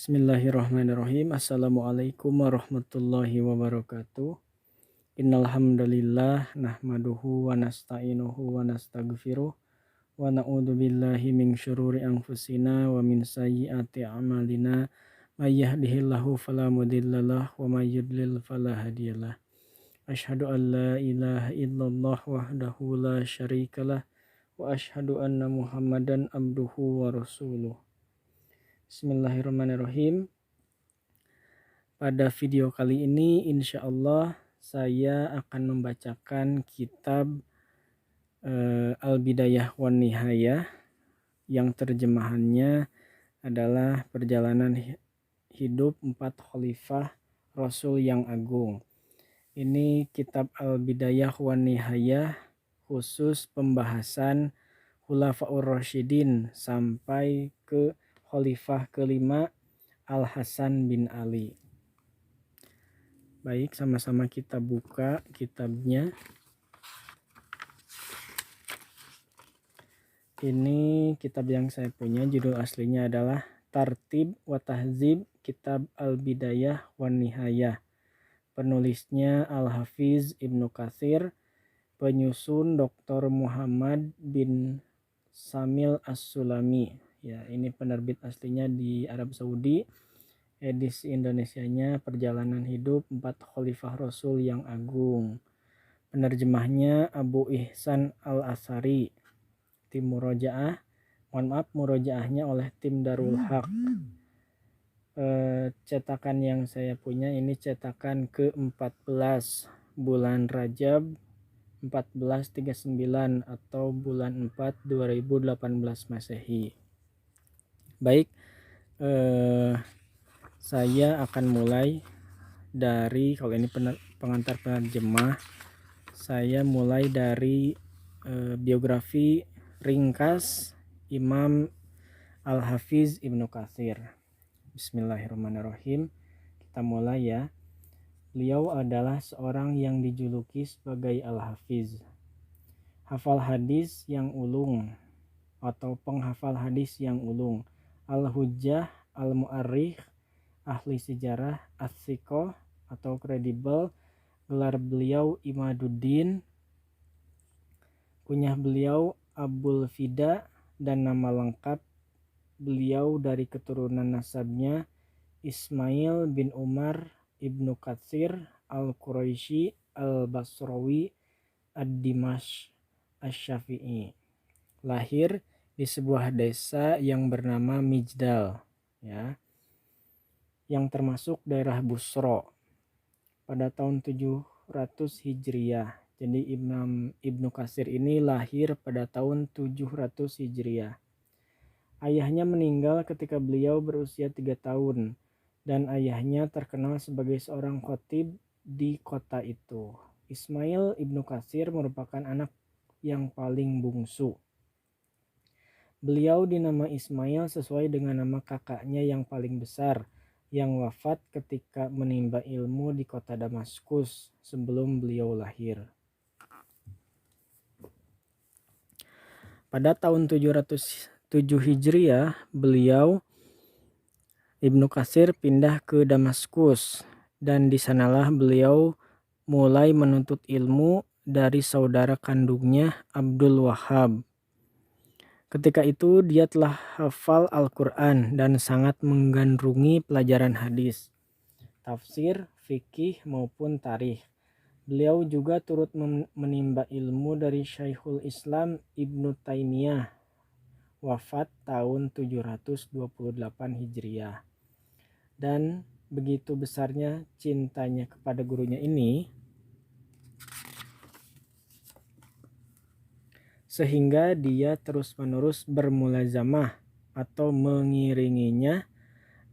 Bismillahirrahmanirrahim. Assalamualaikum warahmatullahi wabarakatuh. Innal hamdalillah nahmaduhu wa nasta'inuhu wa nastaghfiruh wa na'udzu billahi min syururi anfusina wa min sayyiati a'malina. May yahdihillahu fala mudhillalah wa may yudlil fala hadiyalah. Asyhadu an la ilaha illallah wahdahu la syarikalah wa asyhadu anna Muhammadan abduhu wa rasuluh. Bismillahirrahmanirrahim. Pada video kali ini insya Allah saya akan membacakan kitab Al-Bidayah wan Nihayah yang terjemahannya adalah Perjalanan Hidup 4 Khalifah Rasul yang Agung. Ini kitab Al-Bidayah wan Nihayah khusus pembahasan Khulafaur Rasyidin sampai ke Khalifah kelima Al-Hasan bin Ali. Baik, sama-sama kita buka kitabnya. Ini kitab yang saya punya, judul aslinya adalah Tartib wa Tahzib Kitab Al-Bidayah wan Nihayah. Penulisnya Al-Hafiz Ibnu Katsir, penyusun Dr. Muhammad bin Samil As-Sulami. Ya, ini penerbit aslinya di Arab Saudi. Edisi Indonesianya Perjalanan Hidup 4 Khalifah Rasul yang Agung. Penerjemahnya Abu Ihsan Al-Asari. Tim murojaah, murojaahnya oleh tim Darul Haq. Cetakan yang saya punya ini cetakan ke-14 bulan Rajab 1439 atau bulan 4 2018 Masehi. Baik, saya akan mulai dari, kalau ini pengantar penerjemah, saya mulai dari biografi ringkas Imam Al-Hafiz Ibnu Katsir. Bismillahirrahmanirrahim. Kita mulai ya. Beliau adalah seorang yang dijuluki sebagai Al-Hafiz, hafal hadis yang ulung atau penghafal hadis yang ulung, Al-Hujjah, Al-Mu'arrikh, ahli sejarah, As-Siqah atau kredibel. Gelar beliau Imaduddin, kunyah beliau Abul Fida, dan nama lengkap beliau dari keturunan nasabnya Ismail bin Umar Ibnu Katsir Al-Quraisy Al-Basrawi Ad-Dimash Asy-Syafi'i. Lahir di sebuah desa yang bernama Mijdal, ya, yang termasuk daerah Busro pada tahun 700 Hijriah. Jadi Imam Ibnu Katsir ini lahir pada tahun 700 Hijriah. Ayahnya meninggal ketika beliau berusia 3 tahun dan ayahnya terkenal sebagai seorang khatib di kota itu. Ismail Ibnu Katsir merupakan anak yang paling bungsu. Beliau dinamai Ismail sesuai dengan nama kakaknya yang paling besar yang wafat ketika menimba ilmu di kota Damaskus sebelum beliau lahir. Pada tahun 707 Hijriah, beliau Ibnu Katsir pindah ke Damaskus dan di sanalah beliau mulai menuntut ilmu dari saudara kandungnya Abdul Wahhab. Ketika itu dia telah hafal Al-Quran dan sangat menggandrungi pelajaran hadis, tafsir, fikih maupun tarikh. Beliau juga turut menimba ilmu dari Syekhul Islam Ibnu Taimiyah, wafat tahun 728 Hijriah. Dan begitu besarnya cintanya kepada gurunya ini, sehingga dia terus-menerus bermulazamah atau mengiringinya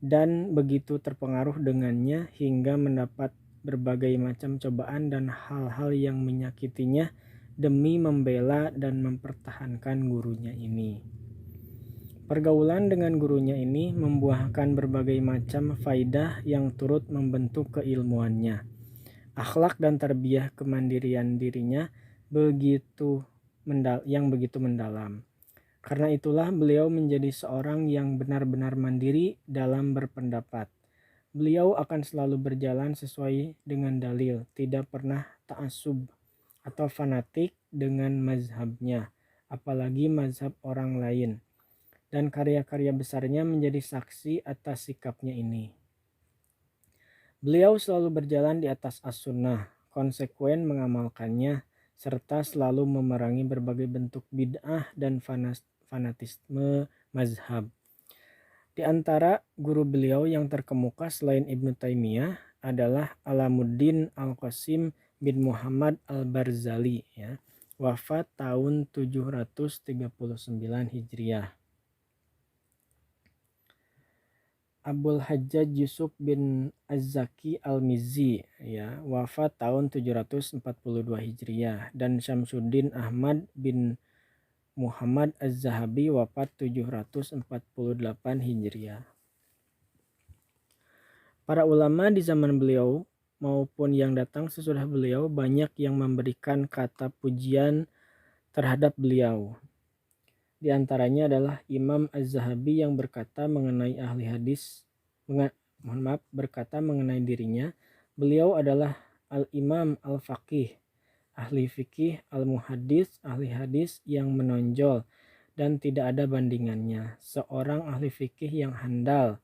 dan begitu terpengaruh dengannya hingga mendapat berbagai macam cobaan dan hal-hal yang menyakitinya demi membela dan mempertahankan gurunya ini. Pergaulan dengan gurunya ini membuahkan berbagai macam faidah yang turut membentuk keilmuannya. Akhlak dan tarbiyah kemandirian dirinya begitu mendalam. Karena itulah beliau menjadi seorang yang benar-benar mandiri dalam berpendapat. Beliau akan selalu berjalan sesuai dengan dalil, tidak pernah ta'assub atau fanatik dengan mazhabnya, apalagi mazhab orang lain. Dan karya-karya besarnya menjadi saksi atas sikapnya ini. Beliau selalu berjalan di atas as-sunnah, konsekuen mengamalkannya, serta selalu memerangi berbagai bentuk bid'ah dan fanatisme mazhab. Di antara guru beliau yang terkemuka selain Ibnu Taimiyah adalah Alamuddin Al-Qasim bin Muhammad Al-Barzali, ya, wafat tahun 739 Hijriah. Abul Hajjaj Yusuf bin Az-Zaki Al-Mizzi, ya, wafat tahun 742 Hijriah, dan Syamsuddin Ahmad bin Muhammad Az-Zahabi wafat 748 Hijriah. Para ulama di zaman beliau maupun yang datang sesudah beliau banyak yang memberikan kata pujian terhadap beliau. Di antaranya adalah Imam Az-Zahabi yang berkata mengenai ahli hadis, berkata mengenai dirinya, beliau adalah al-imam al-faqih, ahli fikih, al-muhaddis, ahli hadis yang menonjol dan tidak ada bandingannya, seorang ahli fikih yang handal,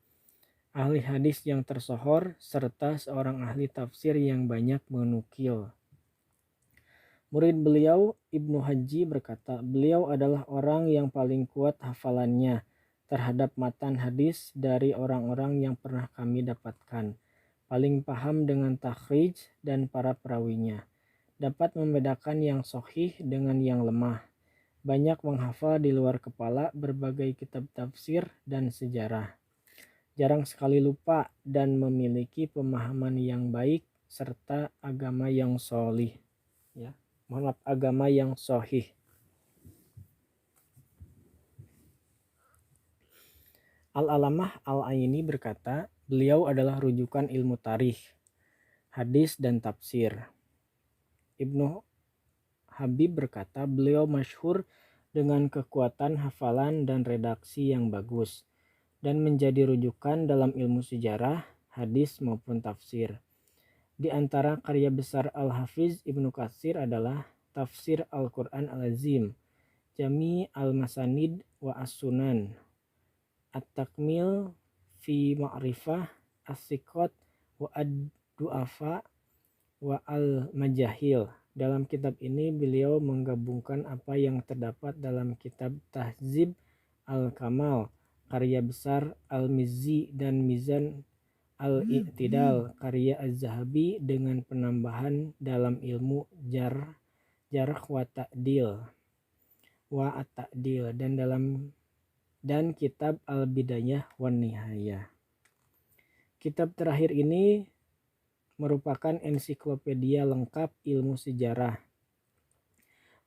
ahli hadis yang tersohor, serta seorang ahli tafsir yang banyak menukil. Murid beliau, Ibnu Haji, berkata, beliau adalah orang yang paling kuat hafalannya terhadap matan hadis dari orang-orang yang pernah kami dapatkan. Paling paham dengan takhrij dan para perawinya. Dapat membedakan yang sahih dengan yang lemah. Banyak menghafal di luar kepala berbagai kitab tafsir dan sejarah. Jarang sekali lupa dan memiliki pemahaman yang baik serta agama yang sholih. Ya. Agama yang sahih. Al-Alamah Al-Aini berkata, beliau adalah rujukan ilmu tarikh, hadis dan tafsir. Ibnu Habib berkata, beliau masyhur dengan kekuatan hafalan dan redaksi yang bagus dan menjadi rujukan dalam ilmu sejarah, hadis maupun tafsir. Di antara karya besar Al-Hafiz Ibnu Katsir adalah Tafsir Al-Quran Al-Azim, Jami Al-Masanid wa As-Sunan, At-Takmil fi Ma'rifah, As-Siqat wa Ad-Du'afa wa Al-Majahil. Dalam kitab ini beliau menggabungkan apa yang terdapat dalam kitab Tahzib Al-Kamal, karya besar Al-Mizzi, dan Mizan Al-I'tidal, karya Az-Zahabi, dengan penambahan dalam ilmu jarh wa ta'dil dan kitab Al-Bidayah wan Nihayah. Kitab terakhir ini merupakan ensiklopedia lengkap ilmu sejarah.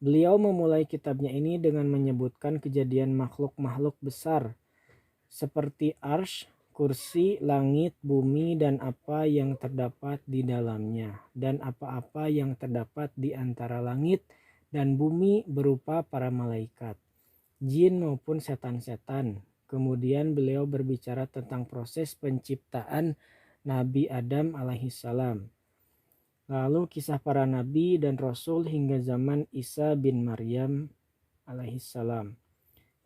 Beliau memulai kitabnya ini dengan menyebutkan kejadian makhluk-makhluk besar seperti arsy, kursi, langit, bumi, dan apa yang terdapat di dalamnya, dan apa-apa yang terdapat di antara langit dan bumi berupa para malaikat, jin maupun setan-setan. Kemudian beliau berbicara tentang proses penciptaan Nabi Adam alaihissalam, lalu kisah para nabi dan rasul hingga zaman Isa bin Maryam alaihissalam,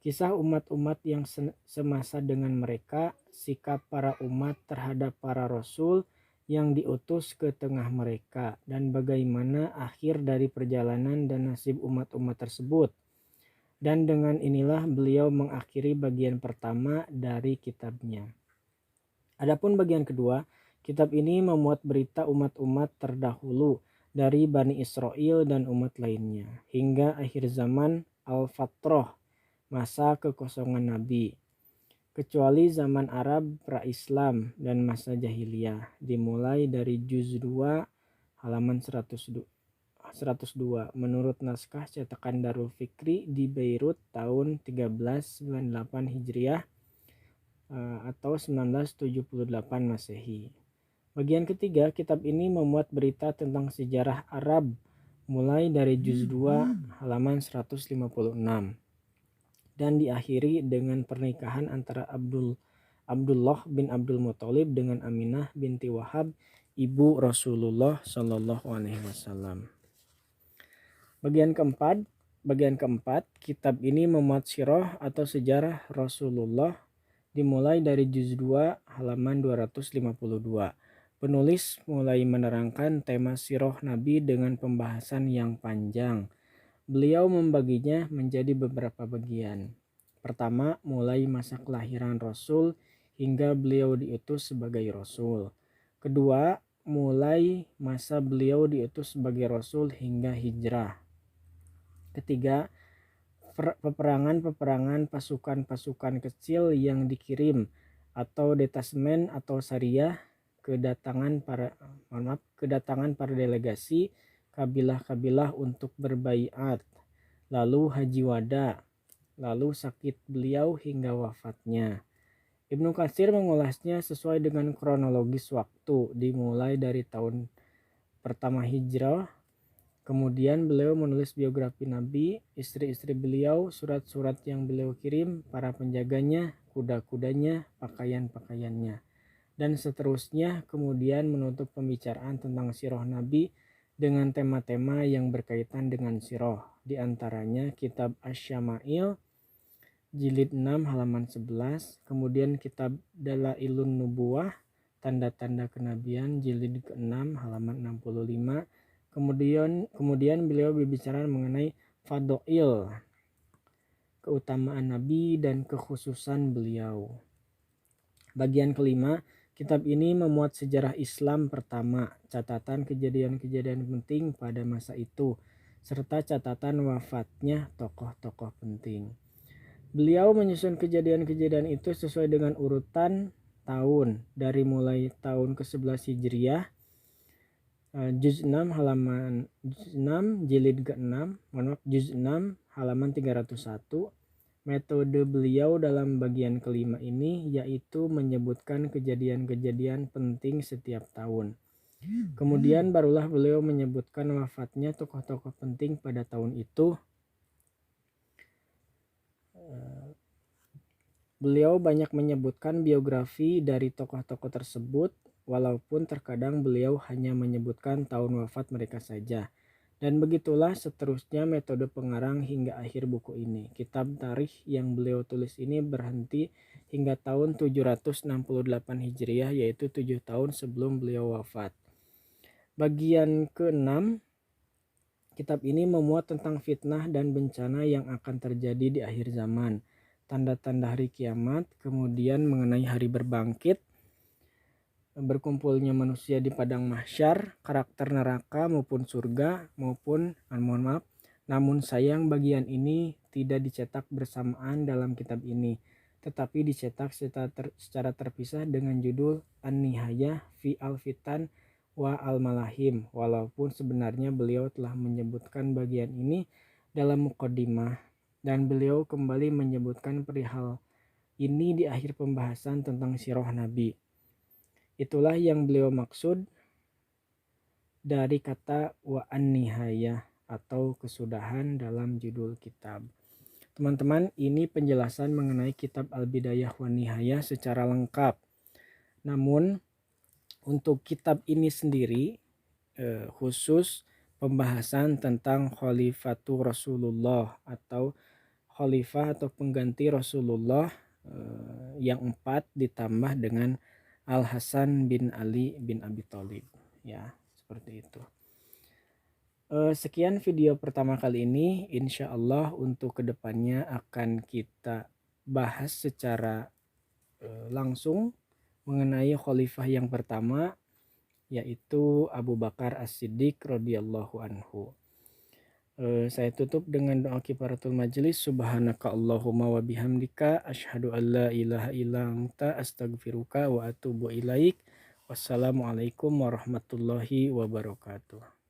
kisah umat-umat yang semasa dengan mereka, sikap para umat terhadap para rasul yang diutus ke tengah mereka, dan bagaimana akhir dari perjalanan dan nasib umat-umat tersebut. Dan dengan inilah beliau mengakhiri bagian pertama dari kitabnya. Adapun bagian kedua, kitab ini memuat berita umat-umat terdahulu dari Bani Israel dan umat lainnya, hingga akhir zaman Al-Fatrah, masa kekosongan Nabi, kecuali zaman Arab pra-Islam dan masa jahiliyah, dimulai dari juz 2 halaman 102 menurut naskah cetakan Darul Fikri di Beirut tahun 1398 Hijriah atau 1978 Masehi. Bagian ketiga, kitab ini memuat berita tentang sejarah Arab mulai dari juz 2 halaman 156. dan diakhiri dengan pernikahan antara Abdullah bin Abdul Muthalib dengan Aminah binti Wahab, ibu Rasulullah Shallallahu Alaihi Wasallam. Bagian keempat, kitab ini memuat sirah atau sejarah Rasulullah dimulai dari juz 2 halaman 252. Penulis mulai menerangkan tema sirah Nabi dengan pembahasan yang panjang. Beliau membaginya menjadi beberapa bagian. Pertama, mulai masa kelahiran Rasul hingga beliau diutus sebagai Rasul. Kedua, mulai masa beliau diutus sebagai Rasul hingga hijrah. Ketiga, peperangan pasukan-pasukan kecil yang dikirim atau detasmen atau syariah, kedatangan para delegasi kabilah-kabilah untuk berbaiat, lalu haji wada, lalu sakit beliau hingga wafatnya. Ibnu Katsir mengulasnya sesuai dengan kronologis waktu, dimulai dari tahun pertama hijrah. Kemudian beliau menulis biografi Nabi, istri-istri beliau, surat-surat yang beliau kirim, para penjaganya, kuda-kudanya, pakaian-pakaiannya, dan seterusnya. Kemudian menutup pembicaraan tentang sirah Nabi dengan tema-tema yang berkaitan dengan sirah. Di antaranya kitab Asy-Syama'il, jilid 6 halaman 11, kemudian kitab Dalailun Nubuwah, tanda-tanda kenabian, jilid ke-6 halaman 65. Kemudian beliau berbicara mengenai fadhail, keutamaan Nabi dan kekhususan beliau. Bagian kelima, kitab ini memuat sejarah Islam pertama, catatan kejadian-kejadian penting pada masa itu, serta catatan wafatnya tokoh-tokoh penting. Beliau menyusun kejadian-kejadian itu sesuai dengan urutan tahun, dari mulai tahun ke-11 Hijriah, juz 6 jilid ke-6, juz 6 halaman 301. Metode beliau dalam bagian kelima ini yaitu menyebutkan kejadian-kejadian penting setiap tahun. Kemudian barulah beliau menyebutkan wafatnya tokoh-tokoh penting pada tahun itu. Beliau banyak menyebutkan biografi dari tokoh-tokoh tersebut, walaupun terkadang beliau hanya menyebutkan tahun wafat mereka saja. Dan begitulah seterusnya metode pengarang hingga akhir buku ini. Kitab tarikh yang beliau tulis ini berhenti hingga tahun 768 Hijriah, yaitu 7 tahun sebelum beliau wafat. Bagian ke-6, kitab ini memuat tentang fitnah dan bencana yang akan terjadi di akhir zaman, tanda-tanda hari kiamat, kemudian mengenai hari berbangkit, berkumpulnya manusia di padang mahsyar, karakter neraka maupun surga namun sayang bagian ini tidak dicetak bersamaan dalam kitab ini, tetapi dicetak secara terpisah dengan judul An-Nihayah fi Al-Fitan wa Al-Malahim, walaupun sebenarnya beliau telah menyebutkan bagian ini dalam muqaddimah, dan beliau kembali menyebutkan perihal ini di akhir pembahasan tentang sirah Nabi. Itulah yang beliau maksud dari kata wa an-nihayah atau kesudahan dalam judul kitab. Teman-teman, ini penjelasan mengenai kitab Al-Bidayah wa Nihayah secara lengkap. Namun untuk kitab ini sendiri khusus pembahasan tentang Khalifatul Rasulullah atau khalifah atau pengganti Rasulullah yang 4 ditambah dengan Al-Hasan bin Ali bin Abi Thalib, ya, seperti itu. Sekian video pertama kali ini. Insya Allah untuk kedepannya akan kita bahas secara langsung mengenai khalifah yang pertama, yaitu Abu Bakar As-Siddiq radhiyallahu anhu. Saya tutup dengan doa kifaratul majelis. Subhanaka Allahumma wa bihamdika asyhadu an la ilaha illa anta astaghfiruka wa atubu ilaik. Wassalamualaikum warahmatullahi wabarakatuh.